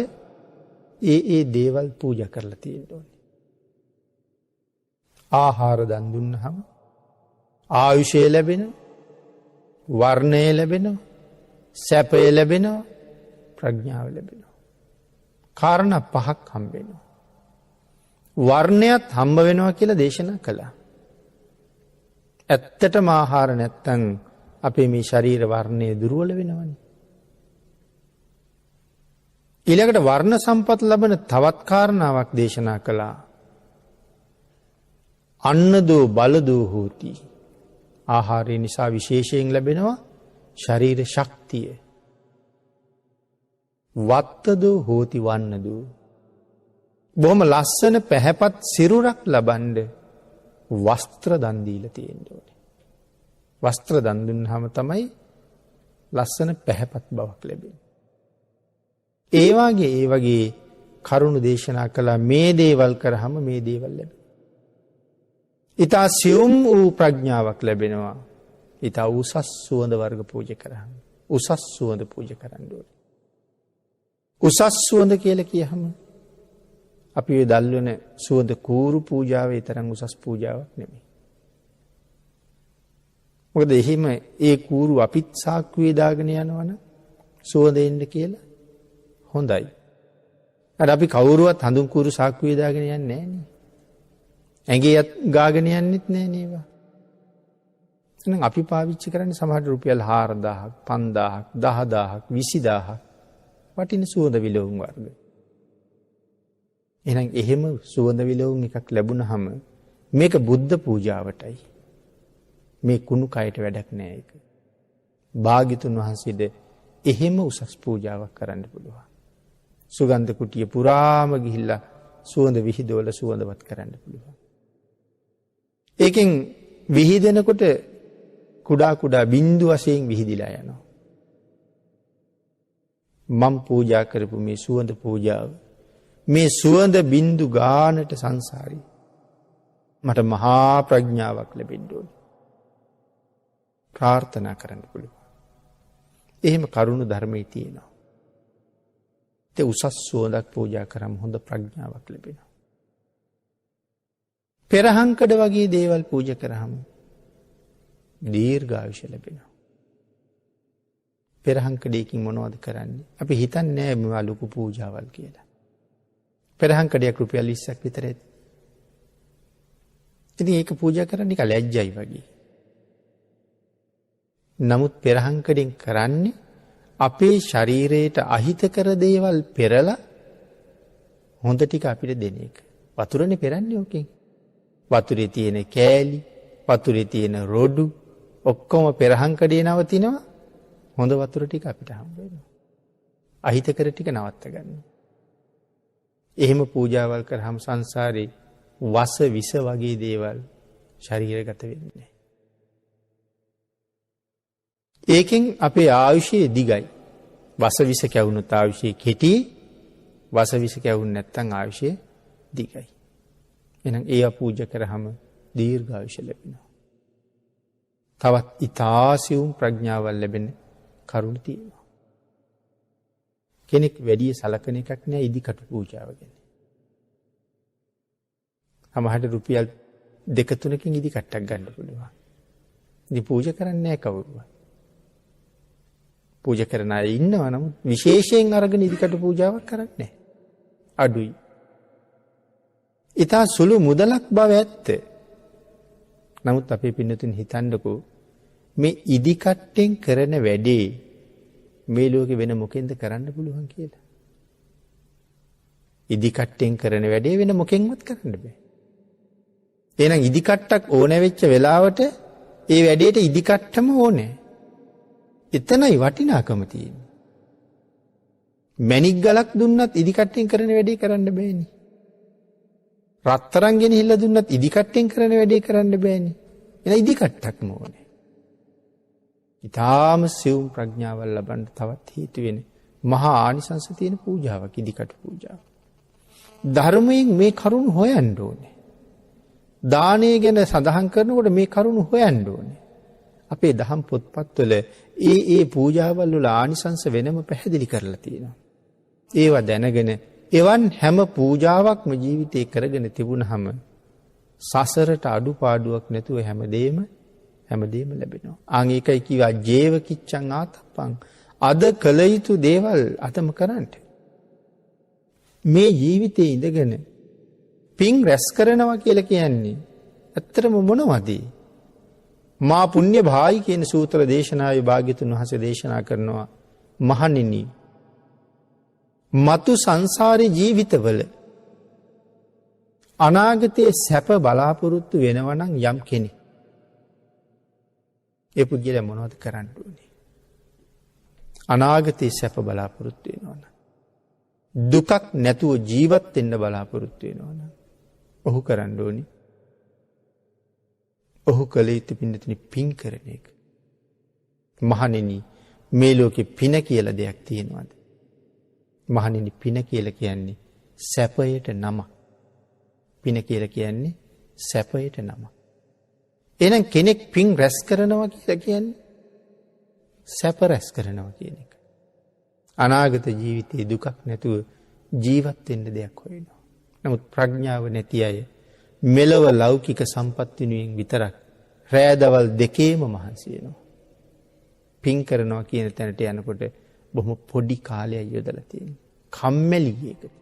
ඒ දේවල් පූජා කරලා තියෙන්න ඕනේ. ආහාර දන් දුන්නහම ආයුෂය ලැබෙනවා, වර්ණය ලැබෙනවා, සැපය ලැබෙනවා, ප්‍රඥාව ලැබෙනවා. කාරණා 5ක් හම්බ වෙනවා. වර්ණයත් හම්බ වෙනවා කියලා දේශනා කළා. ඇත්තටම ආහාර නැත්තම් අපේ මේ ශරීර වර්ණය දුර්වල වෙනවනේ. ඊළඟට වර්ණ සම්පත් ලබන තවත් කාරණාවක් දේශනා කළා. අන්නදෝ බලදෝ හෝති. ආහාරය නිසා විශේෂයෙන් ලැබෙනවා ශරීර ශක්තිය. වත්තදෝ හෝති වන්නදෝ. බොහොම ලස්සන පැහැපත් සිරුරක් ලබන්න වස්ත්‍ර දන් දීලා තියෙන්න ඕනේ. වස්ත්‍ර දන් දුන්නාම තමයි ලස්සන පැහැපත් බවක් ලැබෙන්නේ. ඒ වගේ කරුණ දේශනා කළා මේ දේවල් කරාම මේ දේවල් ලැබෙනවා. ඊට සියුම් වූ ප්‍රඥාවක් ලැබෙනවා. ඊට උසස් සුවඳ වර්ග පූජා කරාම උසස් සුවඳ පූජා කරන්න ඕනේ. උසස් සුවඳ කියලා කියහම අපි ඔය දල්වන සුවඳ කූරු පූජාවේ තරම් උසස් පූජාවක් නෙමෙයි. මොකද එහිම ඒ කූරු අපිත් සාක්කුවේ දාගෙන යනවනම් සුවඳ එන්න කියලා හොඳයි. අර අපි කවුරුවත් හඳුන් කූරු සාක්කුවේ දාගෙන යන්නේ නැහැ නේ. ඇඟේ ගාගෙන යන්නෙත් නැහැ නේවා. එහෙනම් අපි පාවිච්චි කරන්නේ සමහර රුපියල් 4000ක් 5000ක් 10000ක් 20000ක් වටින සුවඳ විලවුන් වර්ග. එහෙනම් එහෙම සුවඳ විලවුන් එකක් ලැබුණාම මේක බුද්ධ පූජාවටයි. මේ කුණු කයට වැඩක් නෑ ඒක. භාග්‍යතුන් වහන්සේද එහෙම උසස් පූජාවක් කරන්න පුළුවන්. සුගන්ධ කුටිය පුරාම ගිහිල්ලා සුවඳ විහිදවල සුවඳවත් කරන්න පුළුවන්. ඒකෙන් විහිදෙනකොට කුඩා කුඩා බින්දු වශයෙන් විහිදිලා යනවා. මම පූජා කරපු මේ සුවඳ පූජාව මේ සුවඳ බින්දු ගානට සංසාරේ මට මහා ප්‍රඥාවක් ලැබෙන්න ඕනේ. ප්‍රාර්ථනා කරන්න පුළුවන්. එහෙම කරුණු ධර්මයේ තියෙනවා. ඒ උසස් සුවඳක් පූජා කරාම හොඳ ප්‍රඥාවක් ලැබෙනවා. පෙරහංකඩ වගේ දේවල් පූජා කරාම දීර්ඝායුෂ ලැබෙනවා. පෙරහංකඩයකින් මොනවද කරන්නේ? අපි හිතන්නේ නෑ මේවා ලොකු පූජාවල් කියලා. පෙරහංකඩයක් රුපියල් 20ක් විතර ඇති. ඉතින් ඒක පූජා කරන්න නිකන් ලැජ්ජයි වගේ. නමුත් පෙරහංකඩෙන් කරන්නේ අපේ ශරීරයට අහිතකර දේවල් පෙරලා හොඳ ටික අපිට දෙන එක. වතුරනේ පෙරන්නේ ඕකෙන්. වතුරේ තියෙන කෑලි, වතුරේ තියෙන රොඩු ඔක්කොම පෙරහංකඩේ නවතිනවා. හොඳ වතුර ටික අපිට හම්බ වෙනවා. අහිතකර ටික නවත්ත ගන්නවා. එහෙම පූජාවල් කරාම සංසාරේ වස විස වගේ දේවල් ශරීරගත වෙන්නේ. ඒකෙන් අපේ ආයුෂය දිගයි. වස විස කැවුනොත් ආයුෂය කෙටි, වස විස කැවුනේ නැත්නම් ආයුෂය දිගයි. එහෙනම් ඒවා පූජා කරාම දීර්ඝායුෂ ලැබෙනවා. තවත් ඊතාසියුම් ප්‍රඥාවල් ලැබෙන කරුණ තියෙනවා. කෙනෙක් වැඩි සලකන එකක් නෑ ඉදිකටු පූජාව ගැන. සමහරට රුපියල් 2-3කින් ඉදිකට්ටක් ගන්න පුළුවන්. ඉතින් පූජා කරන්නේ නෑ කවුරුවත්. පූජා කරන අය ඉන්නවා නමුත් විශේෂයෙන් අරගෙන ඉදිකටු පූජාවක් කරන්නේ නෑ. අඩුයි. ඊට සුළු මුදලක් බව ඇත්ත. නමුත් අපේ පින්නතුන් හිතන්නකෝ මේ ඉදිකට්ටෙන් කරන වැඩේ මේ ලෝකෙ වෙන මොකෙන්ද කරන්න පුළුවන් කියලා. ඉදිකට්ටෙන් කරන වැඩේ වෙන මොකෙන්වත් කරන්න බෑ. එහෙනම් ඉදිකට්ටක් ඕන වෙච්ච වෙලාවට ඒ වැඩේට ඉදිකට්ටම ඕනේ. එතනයි වටිනාකම තියෙන්නේ. මැණික් ගලක් දුන්නත් ඉදිකට්ටෙන් කරන වැඩේ කරන්න බෑනේ. රත්තරන් ගෙනහිල්ලා දුන්නත් ඉදිකට්ටෙන් කරන වැඩේ කරන්න බෑනේ. එහෙනම් ඉදිකට්ටක්ම ඕනේ. ඊටාම සියුම් ප්‍රඥාවල් ලබන්න තවත් හේතු වෙන මහා ආනිසංස තියෙන පූජාවක් ඉදිකටු පූජාව. ධර්මයෙන් මේ කරුණ හොයන්න ඕනේ. දානය ගැන සඳහන් කරනකොට මේ කරුණ හොයන්න ඕනේ. අපේ දහම් පොත්පත්වල ඒ පූජාවල් වල ආනිසංස වෙනම පැහැදිලි කරලා තියෙනවා. ඒවා දැනගෙන එවන් හැම පූජාවක්ම ජීවිතේ කරගෙන තිබුණාම සසරට අඩුපාඩුවක් නැතුව හැමදේම ලැබෙනවා. ආන් ඒකයි කිව්වා ජීව කිච්ඡං ආතප්පං. අද කළ යුතු දේවල් අතම කරන්න. මේ ජීවිතේ ඉඳගෙන පින් රැස් කරනවා කියලා කියන්නේ ඇත්තටම මොනවද? මා පුණ්‍ය භායි කියන සූත්‍ර දේශනාවේ භාග්‍යතුන් වහන්සේ දේශනා කරනවා මහණෙනි මතු සංසාරේ ජීවිතවල අනාගතයේ සැප බලාපොරොත්තු වෙනවා නම් යම් කෙනෙක් ඒ පුද්ගලයා මොනවද කරන්න ඕනේ? අනාගතයේ සැප බලාපොරොත්තු වෙනවා නම් දුකක් නැතුව ජීවත් වෙන්න බලාපොරොත්තු වෙනවා නම් ඔහු කරන්න ඕනේ ඔහු කළ යුතු පින්නතුනි පින් කරන එක. මහණෙනි මේ ලෝකේ පින කියලා දෙයක් තියෙනවද? මහණෙනි පින කියලා කියන්නේ සැපයට නම. පින කියලා කියන්නේ සැපයට නම. එහෙනම් කෙනෙක් පින් රැස් කරනවා කියලා කියන්නේ සැප රැස් කරනවා කියන එක. අනාගත ජීවිතේ දුකක් නැතුව ජීවත් වෙන්න දෙයක් හොයනවා. නමුත් ප්‍රඥාව නැති අය මෙලව ලෞකික සම්පත් වෙනුවෙන් විතරක් රැදවල් දෙකේම මහන්සි වෙනවා. පින් කරනවා කියන තැනට යනකොට බොහොම පොඩි කාලයක් යොදලා තියෙනවා. කම්මැලි එකකට.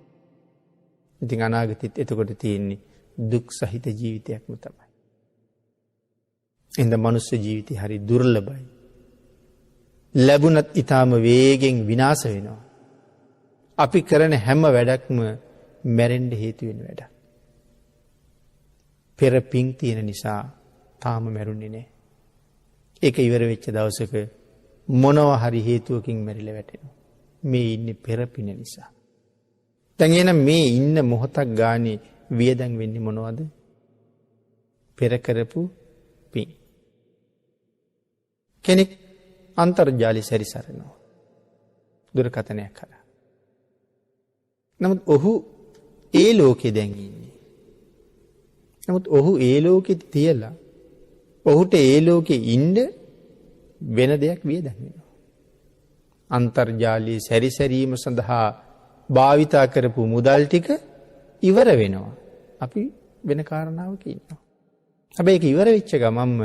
ඉතින් අනාගතෙත් එතකොට තියෙන්නේ දුක් සහිත ජීවිතයක්ම තමයි. එහෙනම් මනුස්ස ජීවිතය හරි දුර්ලභයි. ලැබුණත් ඊටාම වේගෙන් විනාශ වෙනවා. අපි කරන හැම වැඩක්ම මැරෙන්න හේතු වෙන වැඩක්. පෙර පිං තියෙන නිසා තාම මැරුණේ නැහැ. ඒක ඉවර වෙච්ච දවසක මොනවා හරි හේතුවකින් මැරිලා වැටෙනවා. මේ ඉන්නේ පෙර පින නිසා. දැන් එහෙනම් මේ ඉන්න මොහොතක් ගානේ වියදම් වෙන්නේ මොනවද? පෙර කරපු පිං. කෙනෙක් අන්තර්ජාලය සැරිසරනවා. දුරකථනයක් කරා. නමුත් ඔහු ඒ ලෝකේ දැන් ඉන්නේ. නමුත් ඔහු ඒ ලෝකෙට තියලා ඔහුට ඒ ලෝකේ ඉන්න වෙන දෙයක් වියදම් වෙනවා. අන්තර්ජාලයේ සැරිසැරීම සඳහා භාවිතා කරපු මුදල් ටික ඉවර වෙනවා. අපි වෙන කාරණාවක ඉන්නවා. හැබැයි ඒක ඉවර වෙච්ච ගමන්ම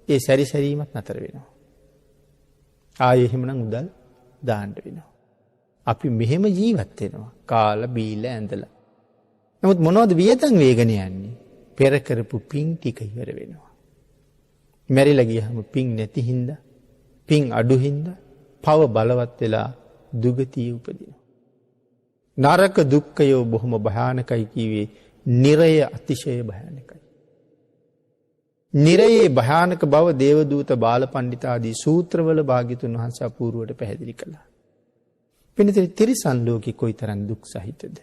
ඒ සැරිසැරීමත් නතර වෙනවා. ආයෙ එහෙමනම් මුදල් දාන්න වෙනවා. අපි මෙහෙම ජීවත් වෙනවා. කාලා බීලා ඇඳලා. නමුත් මොනවද වියදම් වේගන යන්නේ? පෙර කරපු පින් ටික ඉවර වෙනවා. මැරිලා ගියහම පින් නැති හින්දා, පින් අඩු හින්දා පව බලවත් වෙලා දුගතිය උපදිනවා. නරක දුක්ඛයෝ බොහොම භයානකයි කිව්වේ නිරය අතිශය භයානකයි. නිරයේ භයානක බව දේවදූත බාලපඬිත ආදී සූත්‍රවල භාග්‍යතුන් වහන්සේ අපූර්වවට පැහැදිලි කළා. පින්විතනි තිරිසන් ලෝකේ කොයිතරම් දුක් සහිතද?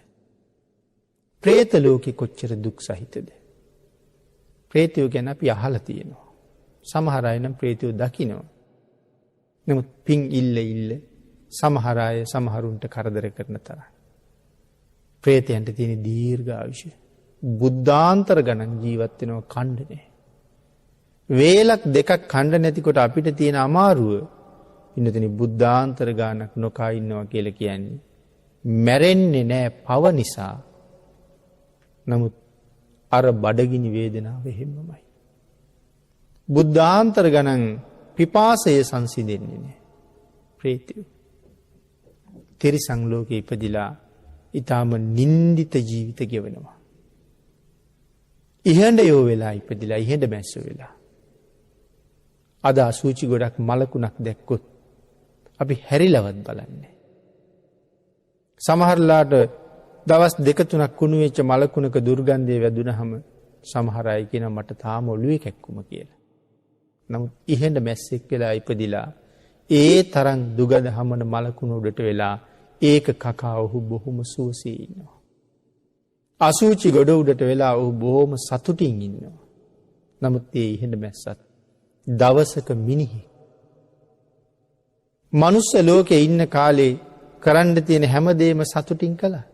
പ്രേත ලෝකේ කොච්චර දුක් සහිතද? പ്രേතයෝ ගැන අපි අහලා තියෙනවා. සමහර අය නම් പ്രേතයෝ දකිනවා. නමුත් පින් ඉල්ල සමහර අය සමහරුන්ට කරදර කරන තරම්. പ്രേතයන්ට තියෙන දීර්ඝ ආයුෂ. බුද්ධාන්තර ගණන් ජීවත් වෙනවා කණ්ඩනේ. වේලක් දෙකක් කණ්ඩ නැතිකොට අපිට තියෙන අමාරුව ඉන්නතනි බුද්ධාන්තර ගානක් නොකා ඉන්නවා කියලා කියන්නේ මැරෙන්නේ නැහැ පව නිසා. නමුත් අර බඩගිනි වේදනාව හැමමයි. බුද්ධාන්තර ගණන් පිපාසය සංසිඳෙන්නේ නැහැ. ප්‍රේතයෝ තිරිසන් ලෝකේ ඉපදිලා ඊටාම නින්දිත ජීවිත ගෙවනවා. ඉහෙඬයෝ වෙලා ඉපදිලා ඉහෙඬ මැස්සෝ වෙලා. අද අසුචි ගොඩක් මලකුණක් දැක්කොත් අපි හැරිලවත් බලන්නේ. සමහරලාට දවස් 2-3ක් කුණු වෙච්ච මලකුණක දුර්ගන්ධය වැදුනහම සමහර අය කියනවා මට තාම ඔළුවේ කැක්කුම කියලා. නමුත් ඉහෙඬ මැස්සෙක් වෙලා ඉපදිලා ඒ තරම් දුගඳ හමන මලකුණ උඩට වෙලා ඒක කකා ඔහු බොහොම සුවසේ ඉන්නවා. අසුචි ගොඩ උඩට වෙලා ඔහු බොහොම සතුටින් ඉන්නවා. නමුත් ඒ ඉහෙඬ මැස්සත් දවසක මිනිහෙක්. මනුස්ස ලෝකේ ඉන්න කාලේ කරන්න තියෙන හැමදේම සතුටින් කළා.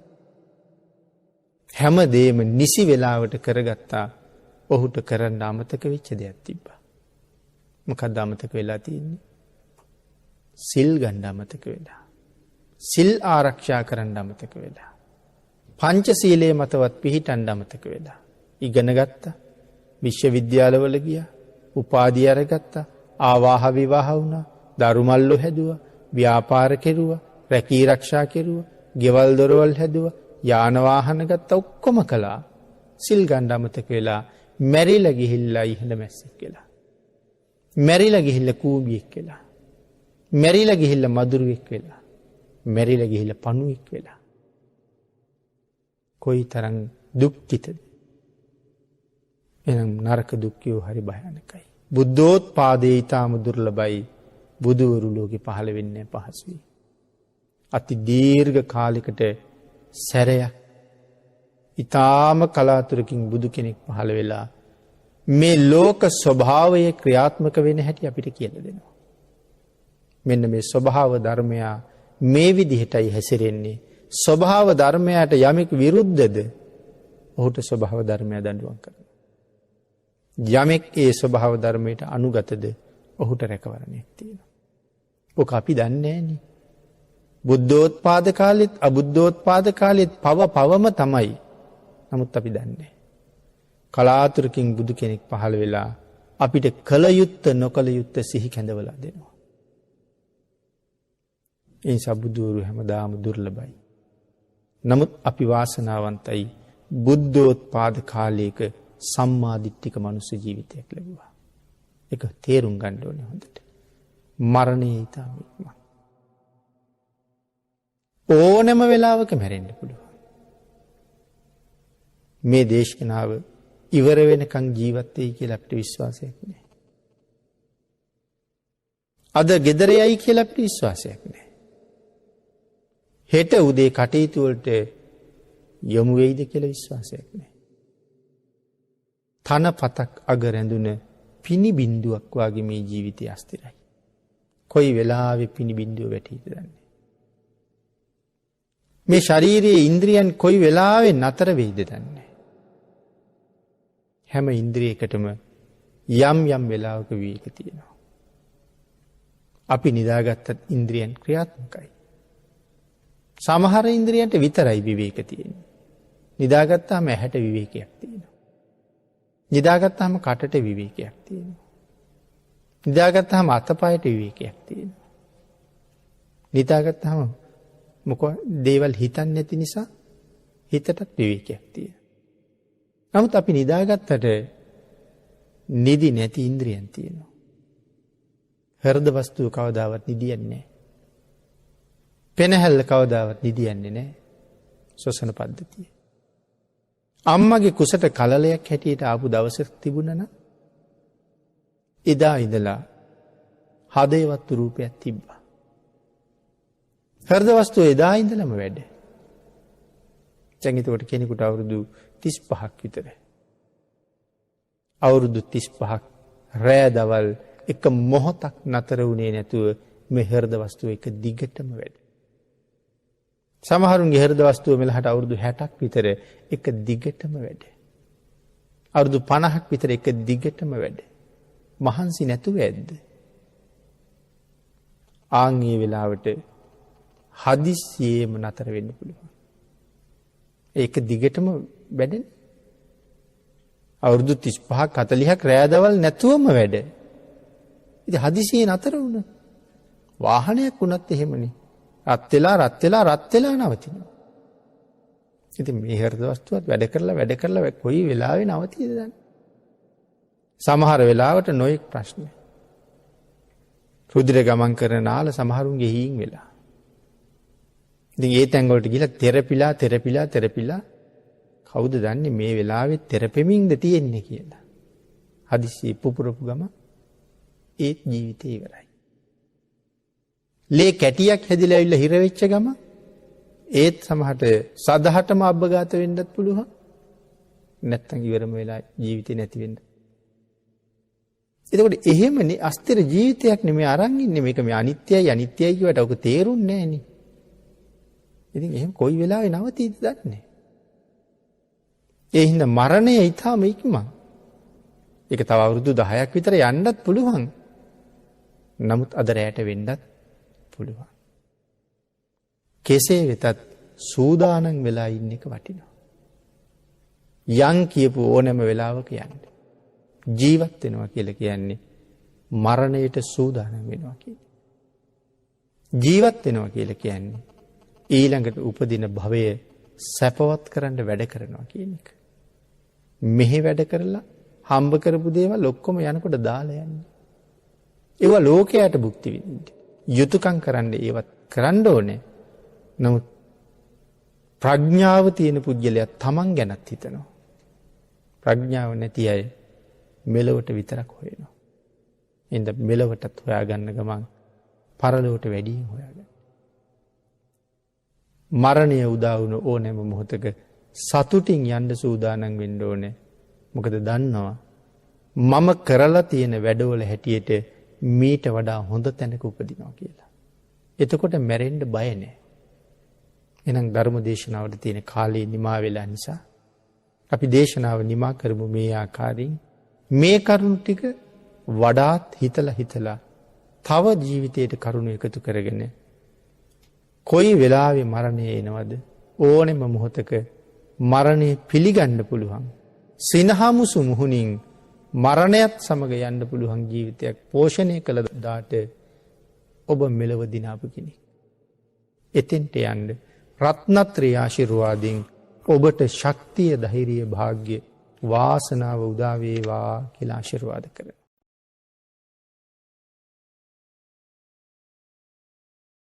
හැමදේම නිසි වෙලාවට කරගත්තා. ඔහුට කරන්න අමතක වෙච්ච දෙයක් තිබ්බා. මොකක්ද අමතක වෙලා තියෙන්නේ? සිල් ගන්න අමතක වෙලා. සිල් ආරක්ෂා කරන්න අමතක වෙලා. පංචශීලයේ මතවත් පිහිටන්න අමතක වෙලා. ඉගෙන ගත්තා. විශ්වවිද්‍යාලවල ගියා. උපාධිය අරගත්තා. ආවාහ විවාහ වුණා. දරුමල්ලෝ හැදුවා. ව්‍යාපාර කෙරුවා. රැකී ආරක්ෂා කෙරුවා. ගෙවල් දොරවල් හැදුවා, යාන වාහන ගත්තා, ඔක්කොම කළා. සිල් ගන්න අමතක වෙලා මැරිලා ගිහිල්ලා ඉහළ මැස්සෙක් වෙලා. මැරිලා ගිහිල්ලා කූඹියෙක් වෙලා. මැරිලා ගිහිල්ලා මදුරුවෙක් වෙලා. මැරිලා ගිහිල්ලා පණුවෙක් වෙලා. කොයිතරම් දුක්ඛිතද? එනම් නරක දුක්ඛියෝ හරි භයානකයි. බුද්ධෝත්පාදේ ඊටම දුර්ලභයි. බුදුවරු ලෝකෙ පහළ වෙන්නේ පහසුයි. අති දීර්ඝ කාලයකට සැරයක් ඊටාම කලාතුරකින් බුදු කෙනෙක් පහළ වෙලා මේ ලෝක ස්වභාවය ක්‍රියාත්මක වෙන හැටි අපිට කියලා දෙනවා. මෙන්න මේ ස්වභාව ධර්මයා මේ විදිහටයි හැසිරෙන්නේ. ස්වභාව ධර්මයට යමෙක් විරුද්ධද ඔහුට ස්වභාව ධර්මය දඬුවම් කරනවා. යමෙක් ඒ ස්වභාව ධර්මයට අනුගතද ඔහුට රැකවරණයක් තියෙනවා. ඔක අපි දන්නේ නැහැනේ. බුද්ධෝත්පාද කාලෙත් අබුද්ධෝත්පාද කාලෙත් පවම තමයි. නමුත් අපි දන්නේ. කලාතුරකින් බුදු කෙනෙක් පහළ වෙලා අපිට කල යුත්ත නොකල යුත්ත සිහි කැඳවලා දෙනවා. ඒ නිසා බුදුවරු හැමදාම දුර්ලභයි. නමුත් අපි වාසනාවන්තයි බුද්ධෝත්පාද කාලයක සම්මාදිට්ඨික මනුස්ස ජීවිතයක් ලැබුවා. ඒක තේරුම් ගන්න ඕනේ හොඳට. මරණය ඊටම ඉක්මන. ඕනෑම වෙලාවක මැරෙන්න පුළුවන්. මේ දේශනාව ඉවර වෙනකන් ජීවත් වෙයි කියලා අපිට විශ්වාසයක් නැහැ. අද ගෙදර යයි කියලා අපිට විශ්වාසයක් නැහැ. හෙට උදේ කටයුතු වලට යොමු වෙයිද කියලා විශ්වාසයක් නැහැ. තන පතක් අග රැඳුන පිනි බින්දුවක් වගේ මේ ජීවිතය අස්තිරයි. කොයි වෙලාවෙ පිනි බින්දුව වැටීද දන්නේ. මේ ශරීරයේ ඉන්ද්‍රියන් කොයි වෙලාවෙ නතර වෙයිද දන්නේ. හැම ඉන්ද්‍රියකටම යම් යම් වෙලාවක විවේක තියෙනවා. අපි නිදාගත්තත් ඉන්ද්‍රියන් ක්‍රියාත්මකයි. සමහර ඉන්ද්‍රියන්ට විතරයි විවේක තියෙන්නේ. නිදාගත්තාම ඇහැට විවේකයක් තියෙනවා. නිදාගත්තාම කටට විවේකයක් තියෙනවා. නිදාගත්තාම අතපයට විවේකයක් තියෙනවා. නිදාගත්තාම මොකද දේවල් හිතන්නේ නැති නිසා හිතටත් විවේකයක් තියෙනවා. නමුත් අපි නිදාගත්තට නිදි නැති ඉන්ද්‍රියන් තියෙනවා. හෘද වස්තුව කවදාවත් නිදියන්නේ නැහැ. පෙනහැල්ල කවදාවත් නිදියන්නේ නැහැ. ශ්වසන පද්ධතිය. අම්මගේ කුසට කලලයක් හැටියට ආපු දවසක් තිබුණා නම් එදා ඉඳලා හදේවත් රූපයක් තිබ්බා. හෘද වස්තුව එදා ඉඳලම වැඩ. දැන් එතකොට කෙනෙකුට අවුරුදු 35ක් විතර. අවුරුදු 35ක් රෑ දවල් එක මොහොතක් නතර වුණේ නැතුව මේ හෘද වස්තුව එක දිගටම වැඩ. සමහරුන්ගේ හෘද වස්තුව මෙලහට අවුරුදු 60ක් විතර එක දිගටම වැඩ. අවුරුදු 50ක් විතර එක දිගටම වැඩ. මහන්සි නැතුව ඇද්ද? ආන්ගේ වෙලාවට හදිස්සියේම නතර වෙන්න පුළුවන්. ඒක දිගටම වැඩෙන. අවුරුදු 35ක් 40ක් රෑදවල් නැතුවම වැඩ. ඉතින් හදිසියේ නතර වුණා. වාහනයක් වුණත් එහෙමනේ. රත් වෙලා නවතිනවා. ඉතින් මේ හෘද වස්තුවත් වැඩ කරලා කොයි වෙලාවෙ නවතියද දන්නේ. සමහර වෙලාවට නොයෙක් ප්‍රශ්න. රුධිර ගමන් කරන නාල සමහරුන්ගේ හීන් වෙලා. ඉතින් ඒ තැන් වලට ගිහලා තෙරපිලා කවුද දන්නේ මේ වෙලාවේ තෙරපෙමින්ද තියෙන්නේ කියලා. හදිස්සියේ පුපුරපු ගම ඒත් ජීවිතේ ඉවරයි. ලේ කැටියක් හැදිලා ඇවිල්ලා හිර වෙච්ච ගම ඒත් සමහරට සදහටම අබ්බගත වෙන්නත් පුළුවන්. නැත්තම් ඉවරම වෙලා ජීවිතේ නැති වෙන්න. එතකොට එහෙමනේ අස්තිර ජීවිතයක් නෙමෙයි අරන් ඉන්නේ. මේක මේ අනිත්‍යයි කියවට ඔක තේරුන්නේ නැහනේ. ඉතින් එහෙම කොයි වෙලාවෙ නවතීද දන්නේ නැහැ. ඒ හින්දා මරණය ඊටම ඉක්මන්. ඒක තව අවුරුදු 10ක් විතර යන්නත් පුළුවන්. නමුත් අද රැයට වෙන්නත් පුළුවන්. කෙසේ වෙතත් සූදානම් වෙලා ඉන්න එක වටිනවා. යන් කියපු ඕනෑම වෙලාවක යන්න. ජීවත් වෙනවා කියලා කියන්නේ මරණයට සූදානම් වෙනවා කියන්නේ. ජීවත් වෙනවා කියලා කියන්නේ ඊළඟට උපදින භවය සැපවත් කරන්න වැඩ කරනවා කියන එක. මෙහි වැඩ කරලා හම්බ කරපු දේවල් ඔක්කොම යනකොට දාලා යන්නේ. ඒවා ලෝකයට භුක්ති විඳින්න. යුතුයකම් කරන්න ඒවත් කරන්න ඕනේ. නමුත් ප්‍රඥාව තියෙන පුජ්‍යලයා තමන් ගැනත් හිතනවා. ප්‍රඥාව නැති අය මෙලොවට විතරක් හොයනවා. එඳ මෙලොවටත් හොයාගන්න ගමන් පරලොවට වැඩියෙන් හොයාගන්න. මරණය උදා වුණ ඕනෑම මොහොතක සතුටින් යන්න සූදානම් වෙන්න ඕනේ. මොකද දන්නවා මම කරලා තියෙන වැඩවල හැටියට මීට වඩා හොඳ තැනක උපදිනවා කියලා. එතකොට මැරෙන්න බය නැහැ. එහෙනම් ධර්ම දේශනාවට තියෙන කාලය නිමා වෙලා නිසා අපි දේශනාව නිමා කරමු මේ ආකාරයෙන්. මේ කරුණු ටික වඩාත් හිතලා තව ජීවිතයට කරුණු එකතු කරගෙන කොයි වෙලාවෙ මරණය එනවද ඕනෙම මොහොතක මරණය පිළිගන්න පුළුවන්. සිනහමුසු මුහුණින් මරණයත් සමග යන්න පුළුවන් ජීවිතයක් පෝෂණය කළ දාට ඔබ මෙලව දිනාපු කෙනෙක්. එතෙන්ට යන්න රත්නත්‍රේ ආශිර්වාදයෙන් ඔබට ශක්තිය ධෛර්යය භාග්‍ය වාසනාව උදා වේවා කියලා ආශිර්වාද කරනවා.